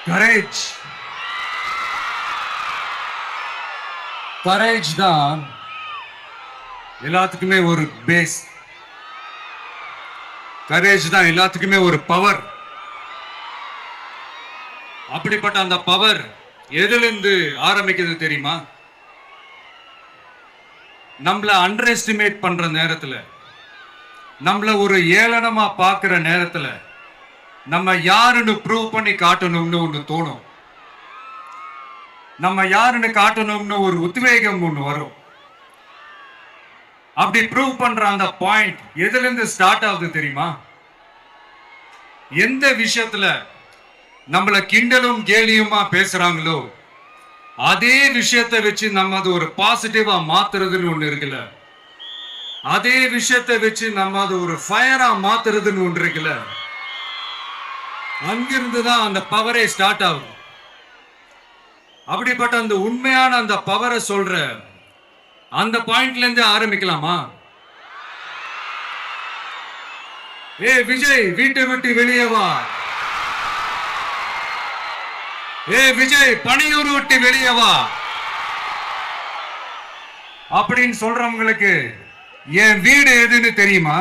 Courage courage தான் எல்லாத்துக்குமே ஒரு பேஸ். கரேஜ் தான் எல்லாத்துக்குமே ஒரு பவர். அப்படிப்பட்ட அந்த பவர் எதிலிருந்து ஆரம்பிக்கிறது தெரியுமா? நம்மள அண்டர் எஸ்டிமேட் பண்ற நேரத்துல, நம்மள ஒரு ஏளனமா பார்க்கிற நேரத்துல, நம்ம யாருன்னு ப்ரூவ் பண்ணி காட்டணும்னு ஒண்ணு தோணும். நம்ம யாருன்னு காட்டணும்னு ஒரு உத்வேகம் ஒண்ணு வரும். அப்படி ப்ரூவ் பண்ற அந்த பாயிண்ட் எதுல இருந்து ஸ்டார்ட் ஆகுது தெரியுமா? எந்த விஷயத்துல நம்மள கிண்டலும் கேலியுமா பேசுறாங்களோ அதே விஷயத்தை வச்சு நம்ம அது ஒரு பாசிட்டிவா மாத்துறதுன்னு ஒண்ணு இருக்குல்ல, அதே விஷயத்தை வச்சு நம்ம அது ஒரு ஃபயரா மாத்துறதுன்னு ஒன்று இருக்குல்ல, அங்கிருந்து தான் அந்த பவரே ஸ்டார்ட் ஆகும். அப்படிப்பட்ட அந்த உண்மையான அந்த பவரை சொல்ற அந்த பாயிண்ட்ல இருந்து ஆரம்பிக்கலாமா? ஏ விஜய், வீட்டை விட்டு வெளியே வா. ஏ விஜய், பணியூர் விட்டு வெளியே வா அப்படின்னு சொல்றவங்களுக்கு என் வீடு எதுன்னு தெரியுமா?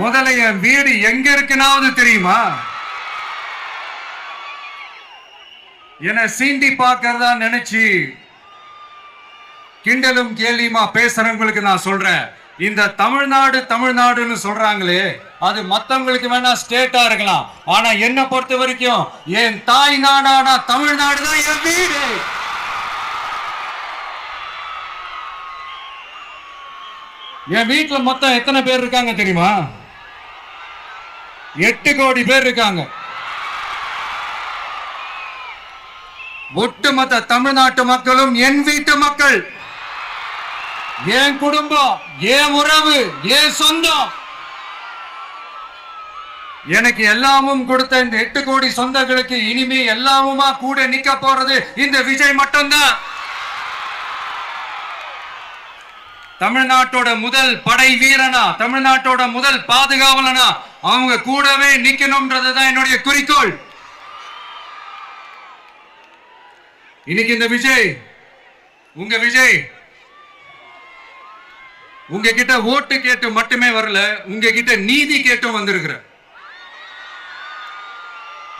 முதல்ல என் வீடு எங்க இருக்குனாவது தெரியுமா? என சீண்டி பார்க்கறதா நினைச்சு கிண்டலும் கேலியுமா பேசுறவங்களுக்கு நான் சொல்றேன், இந்த தமிழ்நாடுன்னு சொல்றாங்களே, அது மத்தவங்களுக்கு வேணா ஸ்டேட்டா இருக்கலாம். ஆனா என்ன பொறுத்த வரைக்கும் என் தாய் நாடான தமிழ்நாடு தான் என் வீடு. என் வீட்டுல மொத்தம் எத்தனை பேர் இருக்காங்க தெரியுமா? 8 கோடி பேர் இருக்காங்க. ஒட்டுமொத்த தமிழ்நாட்டு மக்களும் என் வீட்டு மக்கள், என் குடும்பம், என் உறவு, என் சொந்தம். எனக்கு எல்லாமும் கொடுத்த இந்த 8 கோடி சொந்தங்களுக்கு இனிமே எல்லாமுமா கூட நிக்க போறது இந்த விஜய் மட்டும்தான். தமிழ்நாட்டோட முதல் படை வீரனா, தமிழ்நாட்டோட முதல் பாதுகாவலனா அவங்க கூடவே நிக்கணும்ன்றதுதான் என்னுடைய குறிக்கோள். இன்னைக்கு இந்த விஜய், உங்க விஜய் உங்ககிட்ட ஓட்டு கேட்டு மட்டுமே வரல, உங்ககிட்ட நீதி கேட்டும் வந்திருக்கிற.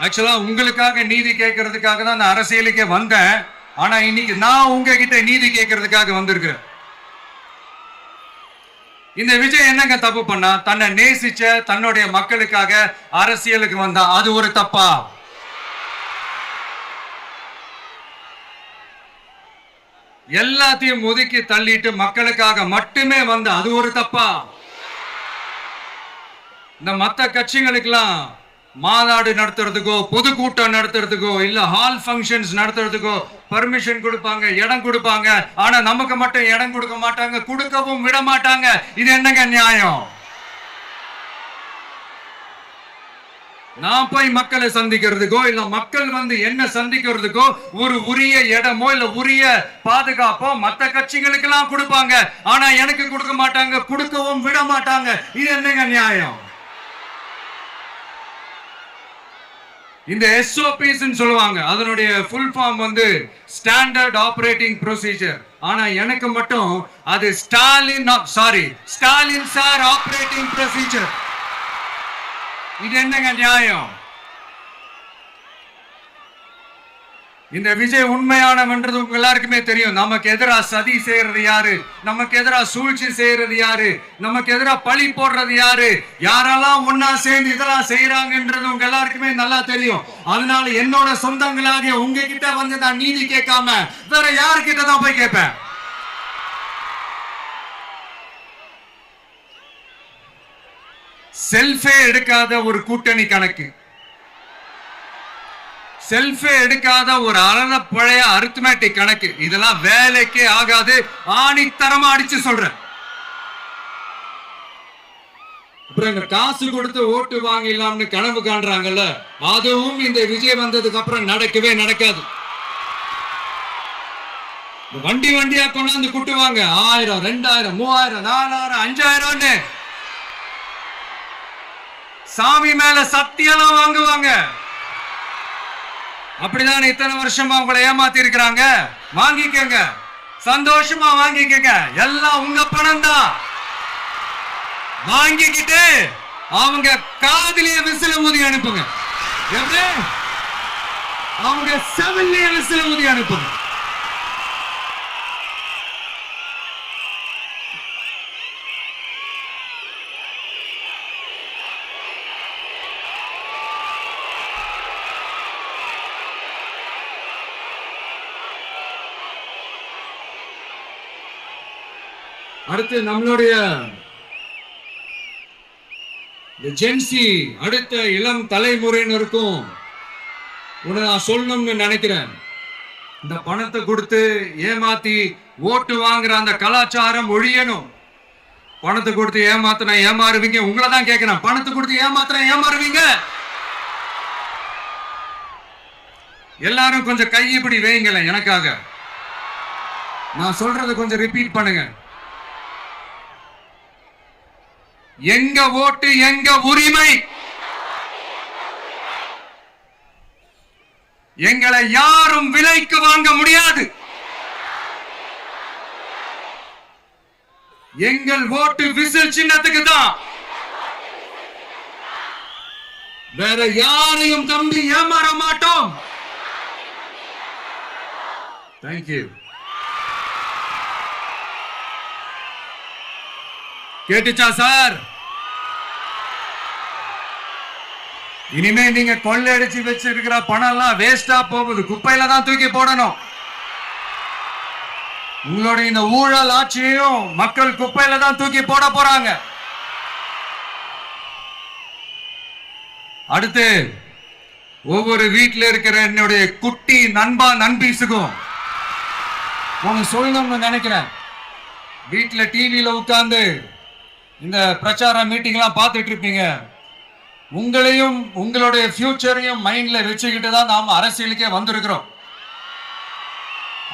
ஆக்சுவலா உங்களுக்காக நீதி கேட்கறதுக்காக தான் நான் அரசியலுக்கே வந்தேன். ஆனா இன்னைக்கு நான் உங்ககிட்ட நீதி கேட்கறதுக்காக வந்திருக்கிறேன். இந்த விஜய் என்னங்க தப்பு பண்ணா? தன்னை நேசிச்ச தன்னுடைய மக்களுக்காக அரசியலுக்கு வந்தா அது ஒரு தப்பா? எல்லாத்தையும் ஒதுக்கி தள்ளிட்டு மக்களுக்காக மட்டுமே வந்த அது ஒரு தப்பா? இந்த மத்த கட்சிகளுக்கெல்லாம் மாநாடு நடத்துறதுக்கோ, பொதுக்கூட்டம் நடத்துறதுக்கோ, இல்ல ஹால் ஃபங்க்ஷன்ஸ் நடத்துறதுக்கோ பர்மிஷன் கொடுப்பாங்க, இடம் கொடுப்பாங்க. ஆனா நமக்கு மட்டும் இடம் கொடுக்க மாட்டாங்க, கொடுக்கவும் விட மாட்டாங்க. இது என்னங்க நியாயம்? நான் போய் மக்களை சந்திக்கிறதுக்கோ, இல்ல மக்கள் வந்து என்ன சந்திக்கிறதுக்கோ ஒரு உரிய இடமோ இல்ல உரிய பாதுகாப்போ மத்த கட்சிகளுக்கு எல்லாம் கொடுப்பாங்க. ஆனா எனக்கு கொடுக்க மாட்டாங்க, கொடுக்கவும் விட மாட்டாங்க. இது என்னங்க நியாயம்? இந்த SOPs சொல்லுவாங்க, அதனுடைய ஃபுல் ஃபார்ம் வந்து ஸ்டாண்டர்ட் ஆபரேட்டிங் ப்ரொசீஜர். ஆனா எனக்கு மட்டும் அது ஸ்டாலின் சார் ஆபரேட்டிங் ப்ரொசீஜர். இது என்னங்க நியாயம்? இந்த விஜய் உண்மையானவன்றது உங்க எல்லாருக்குமே தெரியும். நமக்கு எதிராக சதி செய்யறது யாரு, நமக்கு எதிராக சூழ்ச்சி செய்யறது யாரு, நமக்கு எதிராக பழி போடுறது யாரு, யாரெல்லாம் ஒன்னா சேர்ந்து இதெல்லாம் செய்யறாங்கன்றது உங்க எல்லாருக்குமே நல்லா தெரியும். அதனால என்னோட சொந்தங்களாக உங்ககிட்ட வந்து நான் நீதி கேட்காம வேற யாருக்கிட்ட தான் போய் கேட்பேன்? செல்ஃபே எடுக்காத ஒரு கூட்டணி கணக்கு, செல்ஃபே எடுக்காத ஒரு அரண பழைய அரித்மேட்டிக் கணக்கு, இதெல்லாம் வேலைக்கே ஆகாது. ஆணித்தரமா அடிச்சு சொல்றேன். அப்புறம் இந்த காசு கொடுத்து ஓட்டு வாங்கலாம்னு கனவு காண்றாங்கல்ல, அதுவும் இந்த விஜய் வந்ததுக்கு அப்புறம் நடக்கவே நடக்காது. வண்டி வண்டியா கொண்டாந்து கூட்டுவாங்க, 1000, 2000, 3000, 4000, 5000. சாமி மேல சத்தியெல்லாம் வாங்குவாங்க. அப்படிதான் இத்தனை வருஷமா உங்களை ஏமாத்தி இருக்கிறாங்க. வாங்கிக்கங்க, சந்தோஷமா வாங்கிக்கங்க. எல்லாம் உங்க பணம் தான். வாங்கிக்கிட்டு அவங்க காதிலேயே விசில ஊதி அனுப்புங்க. எப்படி? அவங்க செவிலிய விசில ஊதி அனுப்புங்க. அடுத்து நம்மளுடைய ஜென்சி அடுத்த இளம் தலைமுறையினருக்கும் நான் சொல்லணும்னு நினைக்கிறேன். இந்த பணத்தை கொடுத்து ஏமாத்தி ஓட்டு வாங்குற அந்த கலாச்சாரம் ஒழியணும். பணத்தை கொடுத்து ஏமாத்தினா ஏமாறுவீங்க. உங்களை தான் கேட்கிறேன், பணத்தை கொடுத்து ஏமாத்தினா ஏமாறுவீங்க? எல்லாரும் கொஞ்சம் கை இப்படி வைங்களேன் எனக்காக. நான் சொல்றதை கொஞ்சம் ரிப்பீட் பண்ணுங்க. எங்க ஓட்டு எங்க உரிமை. எங்களை யாரும் விலைக்கு வாங்க முடியாது. எங்கள் ஓட்டு விசில் சின்னத்துக்கு தான். வேற யாரையும் நம்பி ஏமாற மாட்டோம். தேங்க்யூ. கேட்டுச்சா சார்? இனிமே நீங்க கொள்ளையடிச்சு வச்சிருக்கிற பணம் எல்லாம் வேஸ்டா போகுது, குப்பையில தான் தூக்கி போடணும். உங்களுடைய இந்த ஊழல் ஆட்சியையும் மக்கள் குப்பையில தான் தூக்கி போட போறாங்க. அடுத்து ஒவ்வொரு வீட்டில் இருக்கிற என்னுடைய குட்டி நண்பா நண்பீஸுக்கும் ஒன்னு சொல்லணும்னு நினைக்கிறேன். வீட்டுல டிவியில உட்கார்ந்து இந்த பிரச்சார மீட்டிங் எல்லாம் பார்த்துட்டு இருப்பீங்க. உங்களையும் உங்களுடைய ஃபியூச்சரையும் மைண்ட்ல வச்சுக்கிட்டு தான் நாம அரசியலுக்கே வந்திருக்கிறோம்.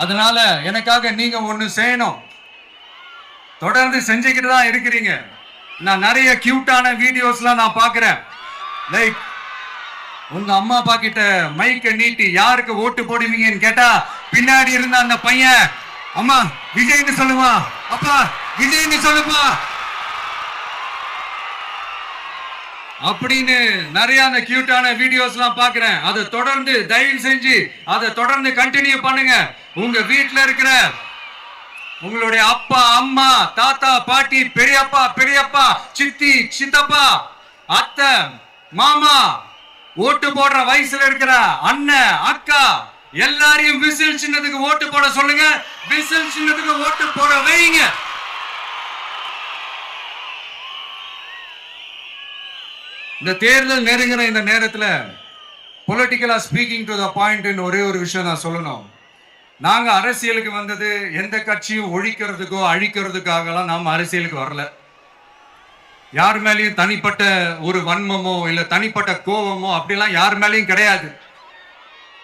அதனால எனக்காக நீங்க ஒண்ணு செய்யணும். தொடர்ந்து செஞ்சுக்கிட்டு தான் இருக்கிறீங்க. நான் நிறைய கியூட்டான வீடியோஸ்லாம் நான் பார்க்கிறேன். லைக் உங்க அம்மா அப்பா கிட்ட மைக்க நீட்டி யாருக்கு ஓட்டு போடுவீங்கன்னு கேட்டா பின்னாடி இருந்த அந்த பையன், அம்மா விஜய்னு சொல்லுவா, அப்பா விஜய்னு சொல்லுப்பா அப்படின்னு நிறைய அந்த கியூட்டான வீடியோஸ் எல்லாம் பாக்குறேன். அதை தொடர்ந்து தயவு செஞ்சு அதை தொடர்ந்து கண்டினியூ பண்ணுங்க. உங்க வீட்டுல இருக்கிற உங்களுடைய அப்பா அம்மா தாத்தா பாட்டி பெரியப்பா பெரியப்பா சித்தி சித்தப்பா அத்தை மாமா ஓட்டு போடுற வயசுல இருக்கிற அண்ணன் அக்கா எல்லாரையும் விசில் சின்னத்துக்கு ஓட்டு போட சொல்லுங்க. விசில் சின்னத்துக்கு ஓட்டு போட வைங்க. இந்த தேர்தல் நெருங்கிற இந்த நேரத்தில் பொலிட்டிக்கலா ஸ்பீக்கிங் டு த பாயிண்ட் ஒரே ஒரு விஷயம் நான் சொல்லணும். நாங்க அரசியலுக்கு வந்தது எந்த கட்சியும் ஒழிக்கிறதுக்கோ அழிக்கிறதுக்காகலாம் நாம அரசியலுக்கு வரல. யார் மேலேயும் தனிப்பட்ட ஒரு வன்மமோ இல்ல தனிப்பட்ட கோபமோ அப்படிலாம் யார் மேலேயும் கிடையாது.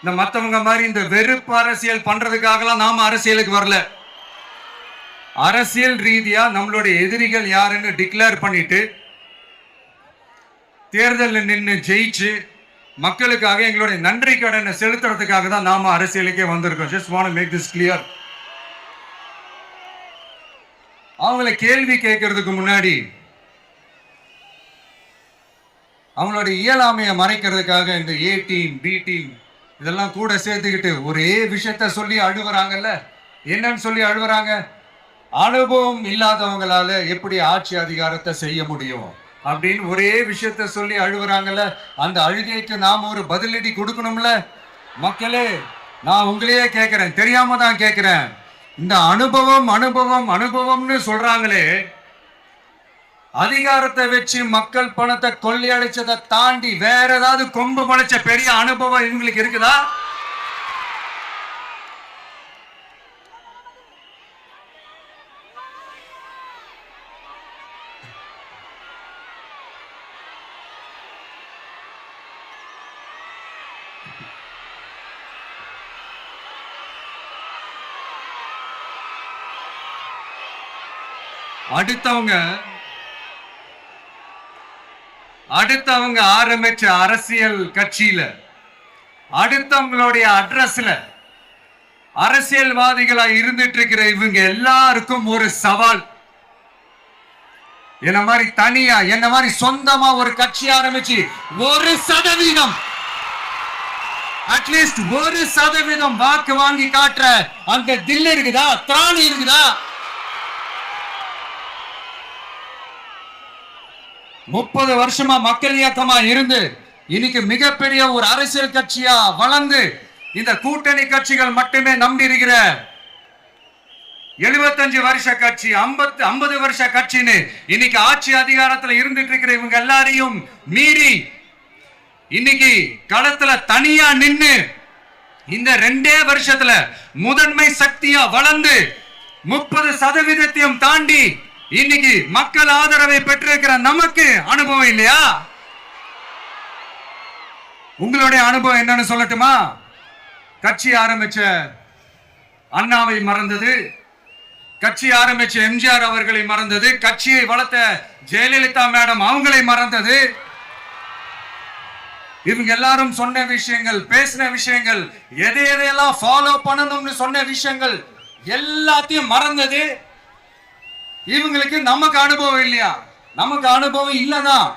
இந்த மற்றவங்க மாதிரி இந்த வெறுப்பு அரசியல் பண்றதுக்காகலாம் நாம அரசியலுக்கு வரல. அரசியல் ரீதியா நம்மளுடைய எதிரிகள் யாருன்னு டிக்ளேர் பண்ணிட்டு தேர்தலில் நின்று ஜெயிச்சு மக்களுக்காக எங்களுடைய நன்றி கடனை செலுத்துறதுக்காக தான் நாம அரசியலுக்கே வந்திருக்கோம். Just want to make this clear. அவங்களை கேள்வி கேட்கறதுக்கு முன்னாடி அவங்களுடைய இயலாமையை மறைக்கிறதுக்காக இந்த ஏ டீம் பி டீம் இதெல்லாம் கூட சேர்த்துக்கிட்டு ஒரே விஷயத்த சொல்லி அழுவுறாங்கல்ல. என்னன்னு சொல்லி அழுவுறாங்க? அனுபவம் இல்லாதவங்களால எப்படி ஆட்சி அதிகாரத்தை செய்ய முடியும் அப்படின்னு ஒரே விஷயத்த சொல்லி அழுவுறாங்கல்ல. அந்த அழுகைக்கு நாம ஒரு பதிலடி கொடுக்கணும்ல. மக்களே, நான் உங்களையே கேட்கிறேன், தெரியாம தான் கேட்கிறேன். இந்த அனுபவம் அனுபவம் அனுபவம்னு சொல்றாங்களே, அதிகாரத்தை வச்சு மக்கள் பணத்தை கொள்ளையடிச்சதை தாண்டி வேற ஏதாவது கொம்பு முளைச்ச பெரிய அனுபவம் இவங்களுக்கு இருக்குதா? அடுத்தவங்க ஆரம்பிச்ச அரசியல் கட்சியில, அடுத்தவங்களுடைய அட்ரஸ்ல அரசியல்வாதிகளா இருந்துட்டு இருக்கிற இவங்க எல்லாருக்கும் ஒரு சவால். என்ன மாதிரி தனியா, என்ன மாதிரி சொந்தமா ஒரு கட்சி ஆரம்பிச்சு 1% அட்லீஸ்ட் 1% வாக்கு வாங்கி காட்டுற அந்த தில் இருக்குதா, திராணி இருக்குதா? 30 வருஷமா மக்கள் இயக்கமா இருந்து இன்னைக்கு மிகப்பெரிய ஒரு அரசியல் கட்சியா வளர்ந்து இந்த கூட்டணி கட்சிகள் மட்டுமே நம்பி இருக்கிற 75 வருஷ கட்சி, 50 வருஷ கட்சின்னு இன்னைக்கு ஆட்சி அதிகாரத்துல இருந்துட்டு இருக்கிற இவங்க எல்லாரையும் மீறி இன்னைக்கு களத்துல தனியா நின்னு இந்த 2 வருஷத்துல முதன்மை சக்தியா வளர்ந்து 30% தாண்டி இன்னைக்கு மக்கள் ஆதரவை பெற்றிருக்கிற நமக்கு அனுபவம் இல்லையா? உங்களுடைய அனுபவம் என்னன்னு சொல்லட்டுமா? கட்சி ஆரம்பிச்ச அண்ணாவை மறந்தது, கட்சி ஆரம்பிச்ச எம்ஜிஆர் அவர்களை மறந்தது, கட்சியை வளர்த்த ஜெயலலிதா மேடம் அவங்களை மறந்தது. இவங்க எல்லாரும் சொன்ன விஷயங்கள், பேசின விஷயங்கள், எதையெல்லாம் ஃபாலோ பண்ணணும்னு சொன்ன விஷயங்கள் எல்லாத்தையும் மறந்தது. இவங்களுக்கு நமக்கு அனுபவம் இல்லையா? நமக்கு அனுபவம் இல்லதான்.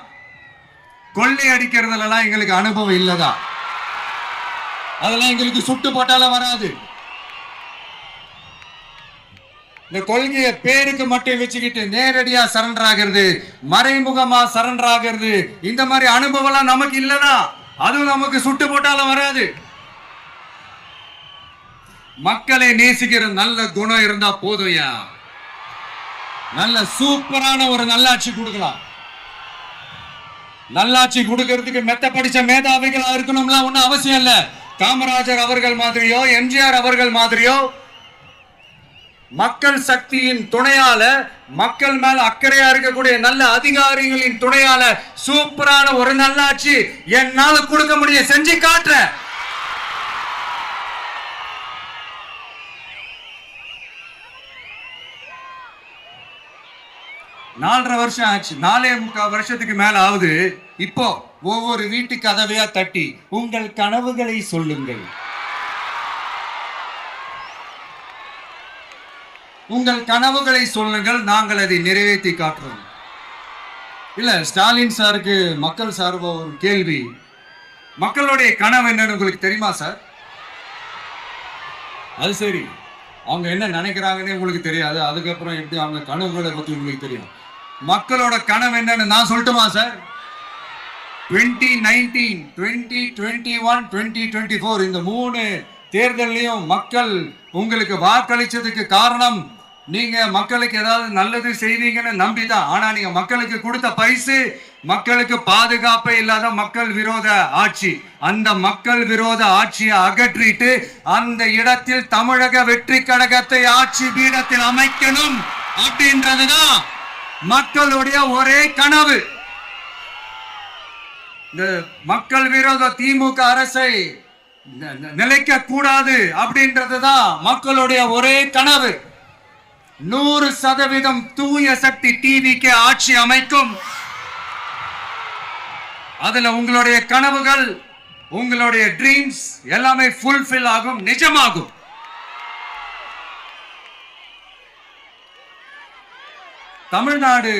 கொள்ளை அடிக்கிறதுலாம் எங்களுக்கு அனுபவம் இல்லதா? அதெல்லாம் எங்களுக்கு சுட்டு போட்டால வராது. இந்த கொள்கையை பேருக்கு மட்டும் வச்சுக்கிட்டு நேரடியா சரண்டர் ஆகிறது, மறைமுகமா சரண்டர் ஆகிறது, இந்த மாதிரி அனுபவம் எல்லாம் நமக்கு இல்லதான். அதுவும் நமக்கு சுட்டு போட்டாலும் வராது. மக்களை நேசிக்கிற நல்ல குணம் இருந்தா போதும்யா, நல்ல சூப்பரான ஒரு நல்லாட்சி கொடுக்கலாம். நல்லாட்சி கொடுக்கிறதுக்கு மெத்த படிச்ச மேதாவிகளா இருக்கணும்ல ஒன்னும் அவசியம் இல்ல. காமராஜர் அவர்கள் மாதிரியோ, எம்ஜிஆர் அவர்கள் மாதிரியோ மக்கள் சக்தியின் துணையால, மக்கள் மேல அக்கறையா இருக்கக்கூடிய நல்ல அதிகாரிகளின் துணையால சூப்பரான ஒரு நல்லாட்சி என்னால கொடுக்க முடியும், செஞ்சு காட்டுறேன். நாலரை வருஷம் ஆச்சு, 4.25 வருஷத்துக்கு மேல ஆகுது. இப்போ ஒவ்வொரு வீட்டு கதவையா தட்டி உங்கள் கனவுகளை சொல்லுங்கள், உங்கள் கனவுகளை சொல்லுங்கள், நாங்கள் அதை நிறைவேற்றி காட்டுறோம். இல்ல, ஸ்டாலின் சாருக்கு மக்கள் சார்பா ஒரு கேள்வி. மக்களுடைய கனவு என்னன்னு உங்களுக்கு தெரியுமா சார்? அது சரி, அவங்க என்ன நினைக்கிறாங்கன்னு உங்களுக்கு தெரியாது, அதுக்கப்புறம் எப்படி அவங்க கனவுகளை பத்தி உங்களுக்கு தெரியும். மக்களோட கனவு என்னன்னு நான் சொல்லட்டுமா சார்? 2019, 2021, 2024 இந்த 3 தேர்தலையும் மக்கள் உங்களுக்கு வாக்களிச்சதுக்கு காரணம் நீங்க மக்களுக்கு ஏதாவது நல்லது செய்வீங்கன்னு நம்பிதான். ஆனா நீங்க மக்களுக்கு கொடுத்த பரிசு மக்களுக்கு பாதுகாப்பே இல்லாத மக்கள் விரோத ஆட்சி. அந்த மக்கள் விரோத ஆட்சியை அகற்றிட்டு அந்த இடத்தில் தமிழக வெற்றி கழகத்தை ஆட்சி பீடத்தில் அமைக்கணும் அப்படின்றதுதான் மக்களுடைய ஒரே கனவு. இந்த மக்கள் விரோத திமுக அரசை நிலைக்க கூடாது அப்படின்றதுதான் மக்களுடைய ஒரே கனவு. 100% தூய சக்தி டிவிக்கு ஆட்சி அமைக்கும். அதுல உங்களுடைய கனவுகள், உங்களுடைய ட்ரீம்ஸ் எல்லாமே ஃபுல்ஃபில் ஆகும், நிஜமாகும். தமிழ்நாடு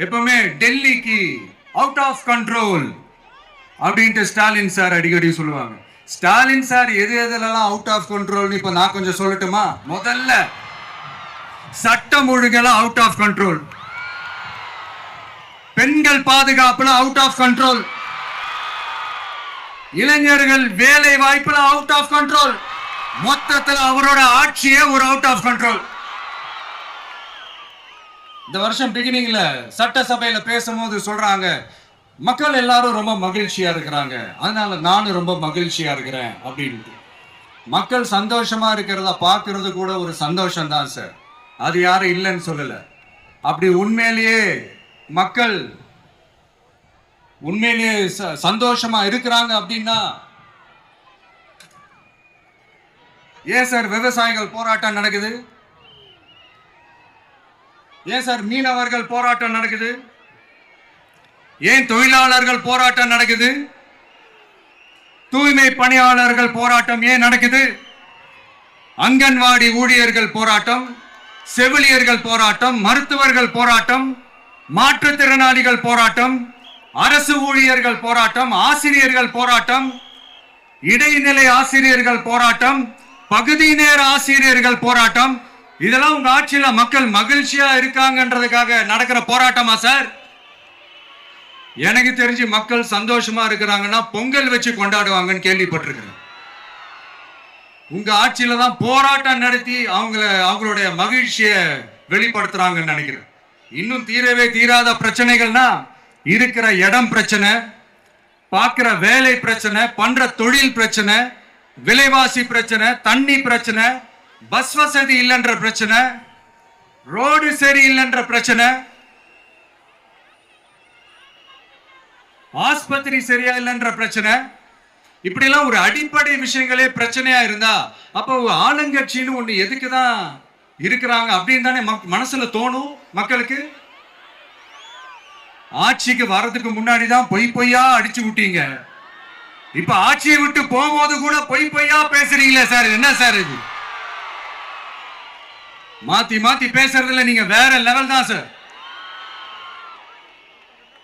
எப்பவுமே டெல்லிக்கு அவுட் ஆஃப் கண்ட்ரோல் அப்படின்ட்டு ஸ்டாலின் சார் அடிக்கடி சொல்லுவாங்க. ஸ்டாலின் சார் எது எதுலாம் அவுட் ஆஃப் கண்ட்ரோல் இப்ப நான் கொஞ்சம் சொல்லட்டுமா? முதல்ல சட்டம் ஒழுங்கெல்லாம் அவுட் ஆஃப் கண்ட்ரோல், பெண்கள் பாதுகாப்புல அவுட் ஆஃப் கண்ட்ரோல், இளைஞர்கள் வேலை வாய்ப்புல அவுட் ஆஃப் கண்ட்ரோல், மொத்தத்தில் அவரோட ஆட்சியே ஒரு அவுட் ஆஃப் கண்ட்ரோல். இந்த வருஷம் பிகினிங்ல சட்டசபையில பேசும்போது சொல்றாங்க, மக்கள் எல்லாரும் ரொம்ப மகிழ்ச்சியா இருக்கிறாங்க, அதனால நானும் ரொம்ப மகிழ்ச்சியா இருக்கிறேன் அப்படின்ட்டு. மக்கள் சந்தோஷமா இருக்கிறத பார்க்கறது கூட ஒரு சந்தோஷம் தான் சார், அது யாரும் இல்லைன்னு சொல்லல. அப்படி உண்மையிலேயே மக்கள் உண்மையிலேயே சந்தோஷமா இருக்கிறாங்க அப்படின்னா ஏன் சார் விவசாயிகள் போராட்டம் நடக்குது? ஏன் சார் மீனவர்கள் போராட்டம் நடக்குது? ஏன் தொழிலாளர்கள் போராட்டம் நடக்குது? தூய்மை பணியாளர்கள் போராட்டம் ஏன் நடக்குது? அங்கன்வாடி ஊழியர்கள் போராட்டம், செவிலியர்கள் போராட்டம், மருத்துவர்கள் போராட்டம், மாற்றுத்திறனாளிகள் போராட்டம், அரசு ஊழியர்கள் போராட்டம், ஆசிரியர்கள் போராட்டம், இடைநிலை ஆசிரியர்கள் போராட்டம், பகுதி நேர ஆசிரியர்கள் போராட்டம். இதெல்லாம் உங்க ஆட்சியில மக்கள் மகிழ்ச்சியா இருக்காங்கன்றதுக்காக நடக்கிற போராட்டமா சார்? எனக்கு தெரிஞ்சு மக்கள் சந்தோஷமா இருக்கிறாங்கன்னா பொங்கல் வச்சு கொண்டாடுவாங்கன்னு கேள்விப்பட்டிருக்கிறேன். உங்க ஆட்சியில தான் போராட்டம் நடத்தி அவங்களுடைய மகிழ்ச்சியை வெளிப்படுத்துறாங்கன்னு நினைக்கிறேன். இன்னும் தீரவே தீராத பிரச்சனைகள்னா இருக்கிற இடம் பிரச்சனை, பார்க்கிற வேலை பிரச்சனை, பண்ற தொழில் பிரச்சனை, விலைவாசி பிரச்சனை, தண்ணி பிரச்சனை, பஸ் வசதி இல்லைன்ற பிரச்சனை, ரோடு சரியில்லைன்ற பிரச்சனை, ஆஸ்பத்திரி சரியா இல்லைன்ற பிரச்சனை. இப்படி எல்லாம் ஒரு அடிப்படை விஷயங்களே பிரச்சனையா இருந்தா அப்போ ஆளுங்கட்சின்னு ஒண்ணு எதுக்குதான் இருக்கிறாங்க அப்படின்னு தானே மனசுல தோணும் மக்களுக்கு. ஆட்சிக்கு வர்றதுக்கு முன்னாடி தான் பொய்யா அடிச்சு விட்டீங்க. இப்ப ஆட்சியை விட்டு போகும்போது கூட பொய்யா பேசுறீங்களே சார், என்ன சார் இது? மாத்தி மாத்தி பேசுறதுல நீங்க வேற லெவல் தான் சார்.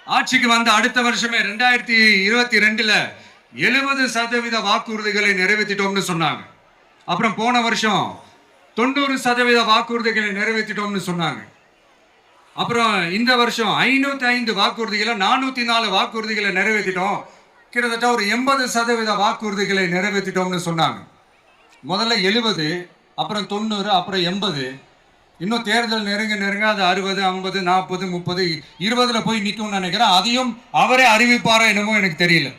ஆட்சிக்கு வந்த அடுத்த வருஷமே 2022ல 70% வாக்குறுதிகளை நிறைவேற்றிட்டோம்னு சொன்னாங்க. அப்புறம் போன வருஷம் 90% வாக்குறுதிகளை நிறைவேற்றிட்டோம்னு சொன்னாங்க. அப்புறம் இந்த வருஷம் 505 வாக்குறுதிகளை 404 வாக்குறுதிகளை நிறைவேற்றிட்டோம். கிட்டத்தட்ட ஒரு 80% வாக்குறுதிகளை நிறைவேற்றிட்டோம்னு சொன்னாங்க. முதல்ல 70, அப்புறம் 90, அப்புறம் 80. இன்னும் தேர்தல் நெருங்க அது 60, 50, 40, 30, 20ல போய் நிற்கும்னு நினைக்கிறேன். அதையும் அவரே அறிவிப்பாரா என்னமோ எனக்கு தெரியல.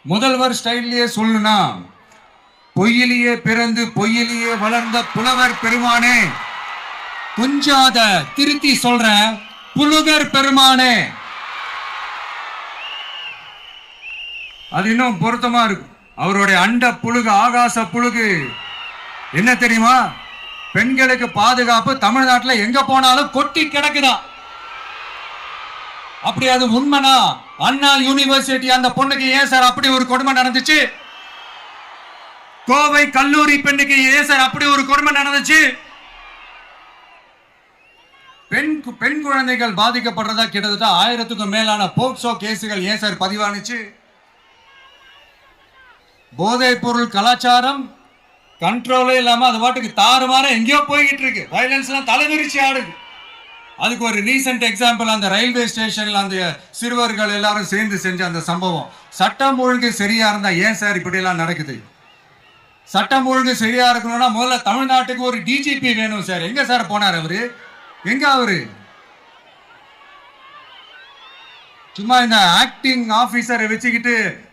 முதல்வர் ஸ்டைல்லையே சொல்லணும்னா, பொய்யிலேயே பிறந்து பொய்யிலேயே வளர்ந்த புலவர் பெருமானே, கொஞ்சம் அத திருத்தி சொல்றேன், புலுகர் பெருமானே. அது இன்னும் பொருத்தமா இருக்கும். அவருடைய அண்ட புழுகு, ஆகாச புழுகு என்ன தெரியுமா? பெண்களுக்கு பாதுகாப்பு தமிழ்நாட்டில் எங்க போனாலும் கொட்டி கிடக்குதான். அப்படி அது உண்மைனா அண்ணா யூனிவர்சிட்டி அந்த பொண்ணுக்கு ஏன் சார் அப்படி ஒரு கொடுமை நடந்துச்சு? கோவை கல்லூரி பெண்ணுக்கு ஏன் சார் அப்படி ஒரு கொடுமை நடந்துச்சு? பெண் குழந்தைகள் பாதிக்கப்படுறதா கிட்டத்தட்ட 1000க்கும் மேலான போக்சோ கேசுகள் ஏன் சார் பதிவானுச்சு? போதைப் பொருள் கலாச்சாரம் கண்ட்ரோலே இல்லாம அது பாட்டுக்கு தாறுமாற எங்கேயோ போய்கிட்டு இருக்கு. வயலன்ஸ் எல்லாம் தலைவிரிச்சு ஆடுது. அதுக்கு ஒரு ரீசெண்ட் எக்ஸாம்பிள், அந்த ரயில்வே ஸ்டேஷன்ல அந்த சிறுவர்கள் எல்லாரும் சேர்ந்து செஞ்ச அந்த சம்பவம். சட்டம் ஒழுங்கு சரியா இருந்தா ஏன் சார் இப்படி எல்லாம் நடக்குது? சட்டம் ஒழுங்கு சரியா இருக்கணும்னா முதல்ல தமிழ்நாட்டுக்கு ஒரு டிஜிபி வேணும் சார். எங்க சார் போனார் அவரு? எங்க அவரு? சும்மா இந்த ஆக்டிங் ஆபீசரை வச்சுக்கிட்டு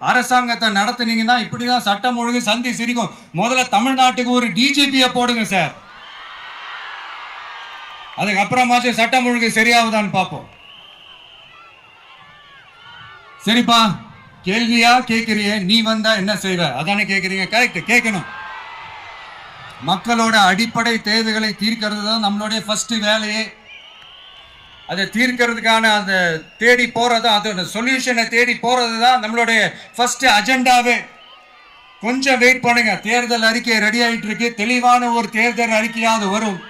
அரசாங்கத்தை நடத்துனீங்கன்னா இப்படிதான் சட்டம் ஒழுங்கு சந்தி சிரிக்கும். முதல்ல தமிழ்நாட்டுக்கு ஒரு டிஜிபியை போடுங்க சார். அதுக்கப்புறமாச்சும் சட்டம் ஒழுங்கு சரியாகுதான்னு பார்ப்போம். சரிப்பா, கேள்வியா கேட்கிறிய, நீ வந்தா என்ன செய்வ அதானே கேட்கறீங்க. கரெக்ட், கேட்கணும். மக்களோட அடிப்படை தேவைகளை தீர்க்கிறது தான் நம்மளுடைய ஃபர்ஸ்ட் வேலையே. அதை தீர்க்கிறதுக்கான அந்த தேடி போறது, அதோட சொல்யூஷனை தேடி போறது தான் நம்மளுடைய ஃபர்ஸ்ட் அஜெண்டாவே. கொஞ்சம் வெயிட் பண்ணுங்க, தேர்தல் அறிக்கை ரெடி ஆயிட்டு இருக்கு. தெளிவான ஒரு தேர்தல் அறிக்கையாவது வரும்.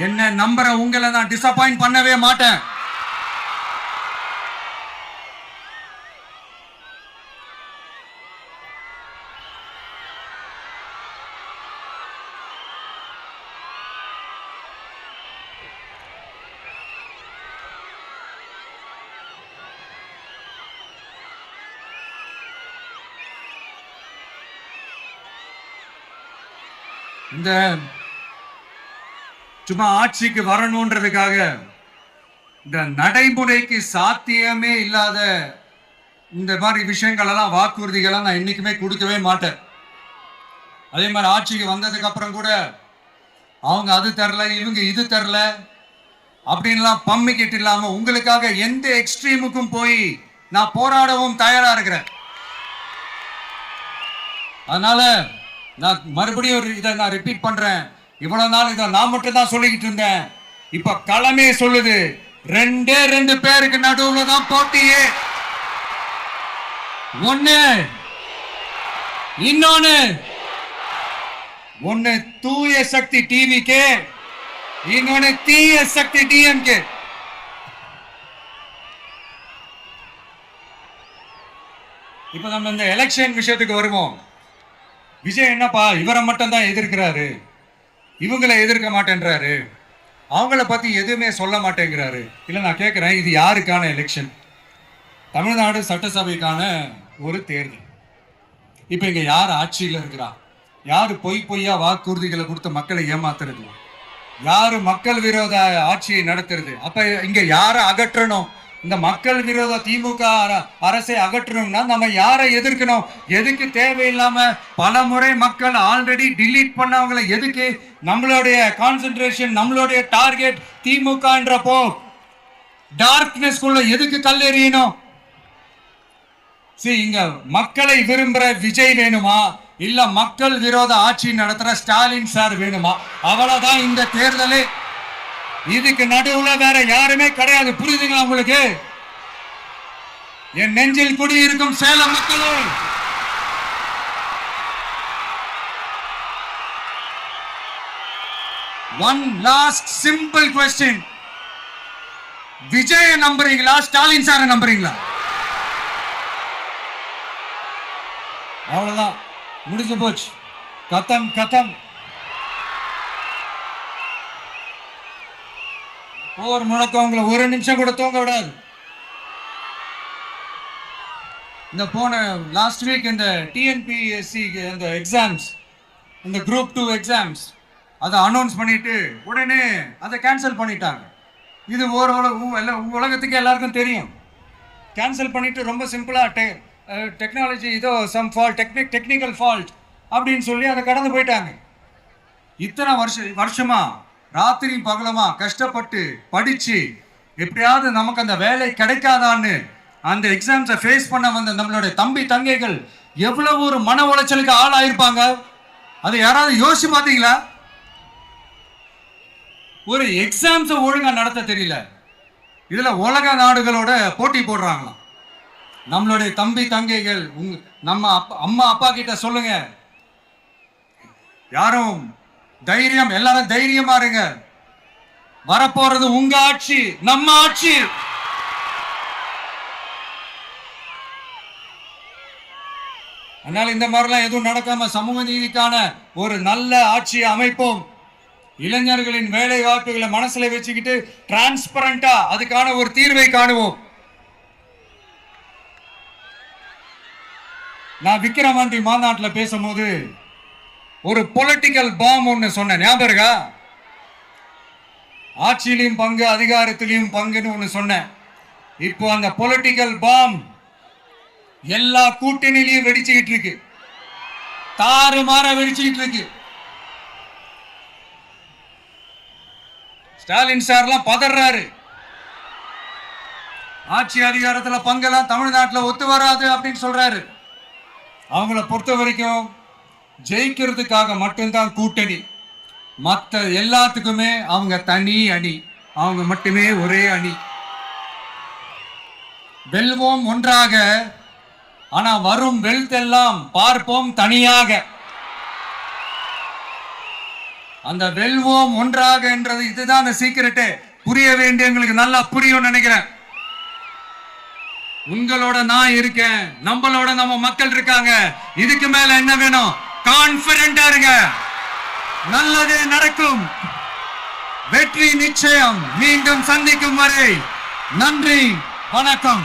என்ன நம்புற உங்களை நான் டிசப்பாயிண்ட் பண்ணவே மாட்டேன். இந்த சும்மா ஆட்சிக்கு வரணும்ன்றதுக்காக இந்த நடைமுறைக்கு சாத்தியமே இல்லாத இந்த மாதிரி விஷயங்கள் எல்லாம், வாக்குறுதிகளை நான் என்னைக்குமே கொடுக்கவே மாட்டேன். அதே மாதிரி ஆட்சிக்கு வந்ததுக்கு அப்புறம் கூட அவங்க அது தரல, இவங்க இது தரல அப்படின்லாம் பம்மிக்கிட்டு இல்லாம உங்களுக்காக எந்த எக்ஸ்ட்ரீமுக்கும் போய் நான் போராடவும் தயாரா இருக்கிறேன். அதனால நான் மறுபடியும் இதை நான் ரிப்பீட் பண்றேன். இவ்வளவு நாள் இதை நான் மட்டும் தான் சொல்லிக்கிட்டு இருந்தேன். இப்ப களமே சொல்லுது, ரெண்டே ரெண்டு பேருக்கு நடுவுல தான் போட்டியே. ஒண்ணு இன்னொன்னு தூய சக்தி டிவிக்கு, இன்னொன்னு தீய சக்தி டிஎம்கே. இப்ப நம்ம இந்த எலெக்ஷன் விஷயத்துக்கு வருவோம். விஜய் என்னப்பா இவரை மட்டும் தான் எதிர்க்கிறாரு, இவங்களை எதிர்க்க மாட்டேன்றாரு, அவங்கள பத்தி எதுவுமே சொல்ல மாட்டேங்கிறாரு. இல்ல நான் கேட்கிறேன், இது யாருக்கான எலெக்ஷன்? தமிழ்நாடு சட்டசபைக்கான ஒரு தேர்தல். இப்ப இங்க யார் ஆட்சியில் இருக்கிறா? யாரு பொய்யா வாக்குறுதிகளை கொடுத்து மக்களை ஏமாத்துறது? யாரு மக்கள் விரோத ஆட்சியை நடத்துறது? அப்ப இங்க யாரை அகற்றணும்? இந்த மக்கள் விரோத திமுக அரசை அகற்றணும்னா நம்ம யாரை எதிர்க்கணும்? எதுக்கு தேவையில்லாம பல முறை மக்கள் ஆல்ரெடி டிலீட் பண்ணவங்களை எதுக்கு நம்மளுடைய கான்சென்ட்ரேஷன், நம்மளுடைய டார்கெட் திமுகன்றப்போ டார்க்னஸ் குள்ள எதுக்கு கல்லெறியணும்? இங்க மக்களை விரும்புற விஜய் வேணுமா, இல்ல மக்கள் விரோத ஆட்சி நடத்துற ஸ்டாலின் சார் வேணுமா? அவ்வளவுதான் இந்த தேர்தலே. இதுக்கு நடுவுல வேற யாருமே கிடையாது. புரியுதுங்களா உங்களுக்கு? என் நெஞ்சில் குடியிருக்கும் சேலம் மக்களே, one last simple question. Vijaya நம்புறீங்களா, ஸ்டாலின் சார நம்புறீங்களா? அவ்வளவுதான், முடிஞ்சு போச்சு. கதம் கதம். போர் முழக்கவங்களை ஒரு நிமிஷம் கூட தூங்க விடாது. இந்த போன லாஸ்ட் வீக் இந்த டிஎன்பிஎஸ்சி இந்த எக்ஸாம்ஸ், இந்த குரூப் 2 எக்ஸாம்ஸ் அதை அனௌன்ஸ் பண்ணிட்டு உடனே அதை கேன்சல் பண்ணிட்டாங்க. இது உலகத்துக்கு எல்லாருக்கும் தெரியும். கேன்சல் பண்ணிட்டு ரொம்ப சிம்பிளா டெக்னாலஜி இதோ சம் ஃபால்ட், டெக்னிக்கல் ஃபால்ட் அப்படின்னு சொல்லி அதை கடந்து போயிட்டாங்க. இத்தனை வருஷமா ராத்திரி பகலமா கஷ்டப்பட்டு படிச்சு எப்படியாவது நமக்கு அந்த வேலை கிடைக்காதான்னு அந்த எக்ஸாம்ஸை ஃபேஸ் பண்ண வந்த நம்மளுடைய தம்பி தங்கைகள் எவ்வளவு ஒரு மன உளைச்சலுக்கு ஆளாயிருப்பாங்க. அதை யாராவது யோசிச்சு பார்த்தீங்களா? ஒரு எக்ஸாம்ஸை ஒழுங்கா நடத்த தெரியல, இதுல உலக நாடுகளோட போட்டி போடுறாங்களாம். நம்மளுடைய தம்பி தங்கைகள் நம்ம அம்மா அப்பா கிட்ட சொல்லுங்க, யாரும் தைரியம், எல்லாரும் தைரியமா இருங்க. வரப்போறது உங்க ஆட்சி, நம்ம ஆட்சி. அதனால இந்த மாதிரிலாம் எதுவும் நடக்காம சமூக நீதிக்கான ஒரு நல்ல ஆட்சியை அமைப்போம். இளைஞர்களின் வேலை வாய்ப்புகளை மனசுல வச்சுக்கிட்டு டிரான்ஸ்பரண்டா அதுக்கான ஒரு தீர்வை காணுவோம். நான் விக்கிரவாண்டி மாநாட்டில் பேசும்போது ஒரு பொலிட்டிக்கல் பாம் ஒன்று சொன்னேன், ஞாபகம் இருக்கா? ஆட்சியிலையும் பங்கு, அதிகாரத்திலையும் பங்குன்னு ஒன்று சொன்னேன். இப்போ அந்த பொலிட்டிக்கல் பாம் எல்லா கூட்டணியிலையும் வெடிச்சுக்கிட்டு இருக்கு, தாறுமாற வெடிச்சுக்கிட்டு இருக்கு. ஸ்டாலின் சார்லாம் பதறாரு, ஆட்சி அதிகாரத்துல பங்கெல்லாம் தமிழ்நாட்டில் ஒத்து வராது அப்படின்னு சொல்றாரு. அவங்கள பொறுத்த வரைக்கும் ஜெயிக்கிறதுக்காக மட்டும்தான் கூட்டணி, மற்ற எல்லாத்துக்குமே அவங்க தனி அணி, அவங்க மட்டுமே ஒரே அணி. வெல்வோம் ஒன்றாக, ஆனா வரும் வெல்த்தெல்லாம் பார்ப்போம் தனியாக. அந்த வெல்வோம் ஒன்றாக என்றது இதுதான் அந்த சீக்கிரட்டே. புரிய வேண்டியவங்களுக்கு நல்லா புரியும் நினைக்கிறேன். உங்களோட நான் இருக்கேன், நம்மளோட நம்ம மக்கள் இருக்காங்க. இதுக்கு மேல என்ன வேணும்? கான்பிடென்டா இருங்க, நல்லதே நடக்கும், வெற்றி நிச்சயம். மீண்டும் சந்திக்கும் வரை நன்றி, வணக்கம்.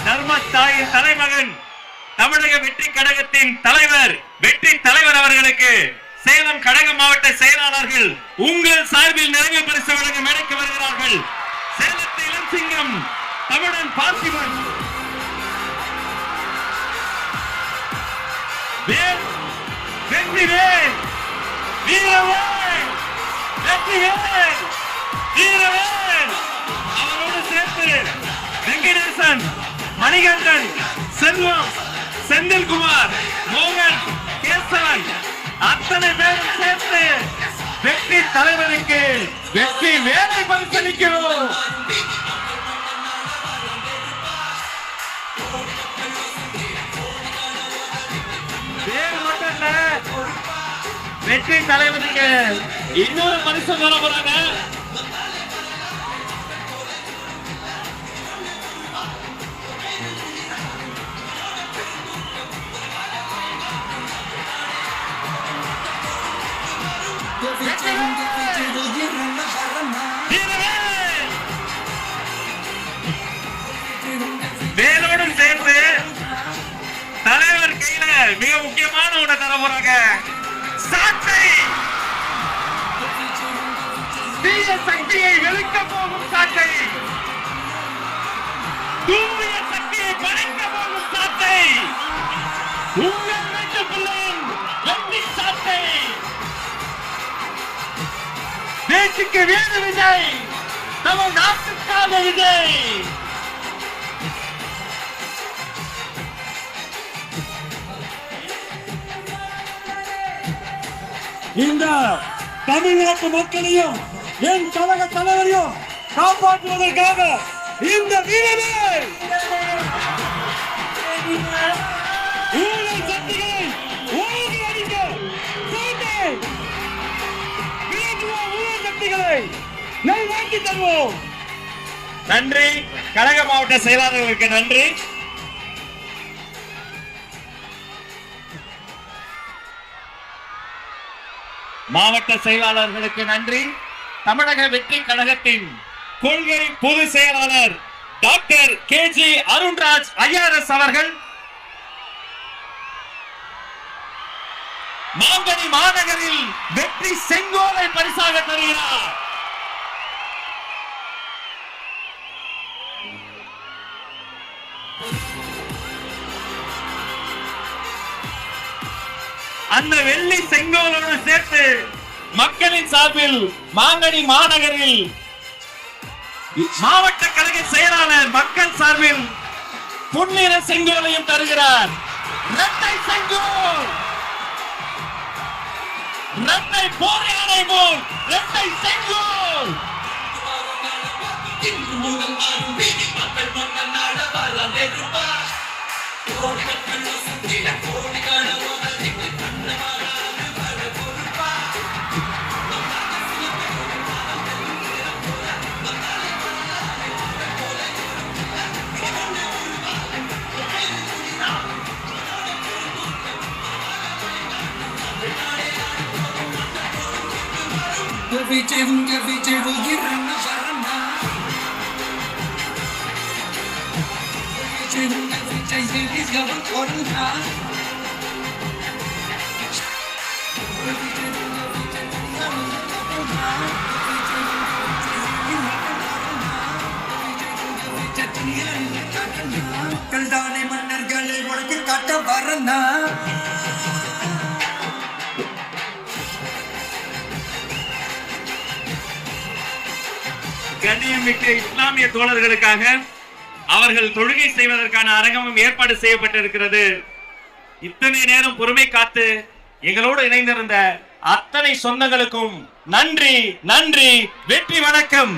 தர்மத்தாயின் தலைமகன், தமிழக வெற்றி கழகத்தின் தலைவர், வெற்றி தலைவர் அவர்களுக்கு சேலம் கழக மாவட்ட செயலாளர்கள் உங்கள் சார்பில் நிறைவு பரிசு வழங்க மேடைக்கு வருகிறார்கள். சேலத்து இளம் சிங்கம் தமிழன் பார்த்திபன், வெற்றிவேல், வீரவேல், வெற்றிவேல், வீரவேல், அவரோடு சேர்த்து வெங்கடேசன், மணிகண்டன், செல்வம், செந்தில்குமார், மோகன், கேசவன், அத்தனை பேரும் சேர்த்து வெற்றி தலைவருக்கு வெற்றி வேலை பரிசளிக்கிறோம். பேர் மட்டும் இல்ல, வெற்றி தலைவருக்கு இன்னொரு பரிசு தர போறாங்க. வேலோடு சேர்ந்து தலைவர் கையில மிக முக்கியமான ஒண்ணு தர போறாங்க. சாட்டை, தீய சக்தியை வெளுக்க போகும் சாட்டை, தூய சக்தியை படைக்க போகும் சாட்டை, உங்கள் வீட்டு பிள்ளையின் வெற்றி சாட்டை. தேசிக்கு வீடு விஜய், நம்ம நாட்டுக்காக விஜய். இந்த தமிழ்நாட்டு மக்களையும் என் கழக தலைவரையும் காப்பாற்றுவதற்காக இந்த வீரவேல் ஊழல் சக்திகளை ஓங்கி அடிக்க சாட்டை, ஊழல் சக்திகளை நல்வாக்கி தருவோம். நன்றி. கழக மாவட்ட செயலாளர்களுக்கு நன்றி. மாவட்ட செயலாளர்களுக்கு நன்றி. தமிழக வெற்றி கழகத்தின் கொள்கை பொதுச் செயலாளர் டாக்டர் KG அருண்ராஜ் IRS அவர்கள் மாங்கனி மாநகரில் வெற்றி செங்கோலை பரிசாக தருகிறார். அந்த வெள்ளி செங்கோலோடு சேர்த்து மக்களின் சார்பில் மாங்கனி மாநகரில் மாவட்ட கழக செயலாளர் மக்கள் சார்பில் பொன்னிற செங்கோலையும் தருகிறார். இரட்டை செங்கோல், இரட்டை போர் யானை போல் இரட்டை செங்கோல். தானே மன்னர்களை உனக்கு காட்ட வரனா. கண்ணியமிக்க இஸ்லாமிய தோழர்களுக்காக அவர்கள் தொழுகை செய்வதற்கான அரங்கமும் ஏற்பாடு செய்யப்பட்டிருக்கிறது. இத்தனை நேரம் பொறுமை காத்து எங்களோடு இணைந்திருந்த அத்தனை சொந்தங்களுக்கும் நன்றி, நன்றி, வெற்றி, வணக்கம்.